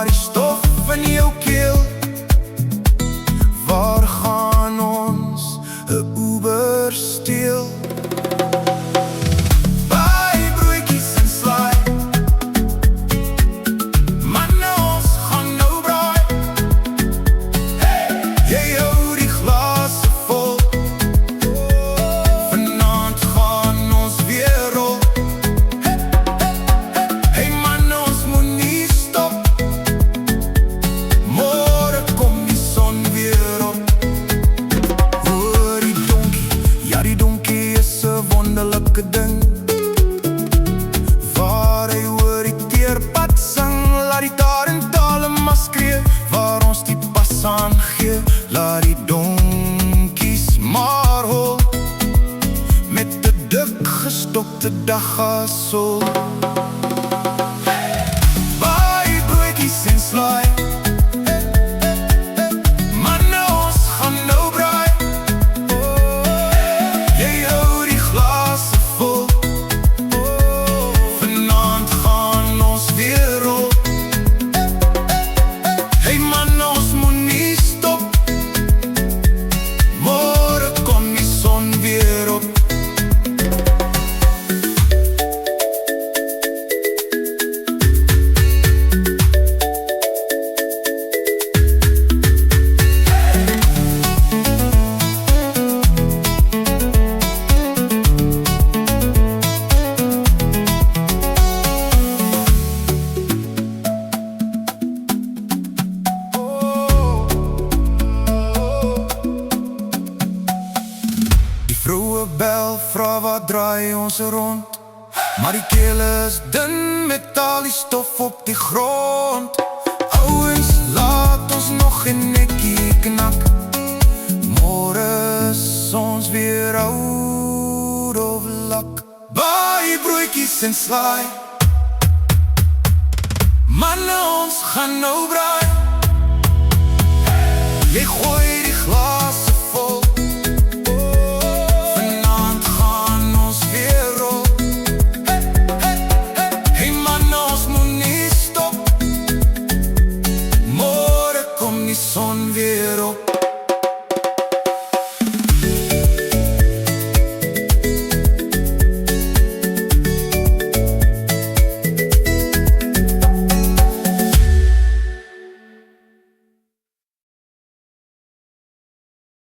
die stof in jou keel. Waar gaan ons 'n Uber steel? Baie broodjies en slaai, manne, ons gaan nou braai. Jy hou die glase vol, vanaand gaan ons weer rol. Hey manne, ons moet nie stop, môre kom die son weer op. Hoor die donkie, ja die donkie is 'n wonderlike ding. Waar hy oor die teerpad sing, laat die tarentale maar skree. Waar ons die pas aangee, laat die donkies maar hol, met 'n dik gestokte daggasol. Baie broodjies en slaai, manne, ons gaan nou braai. Jy hou die glase vol, vanaand gaan ons weer rol. Hey manne, ons moet nie stop, môre kom die son weer op. Die vroue bel, vra wat draai ons rond, maar die kele is dun met al die stof op die grond. Ouens, laat ons nog 'n nekkie knak, môre is ons weer oud of lak. Baie broodjies en slaai, manne, ons gaan nou braai. Jy gooi die glase vol, vanaand gaan ons weer rol. Hey manne, ons moet nie stop, môre kom die son weer op.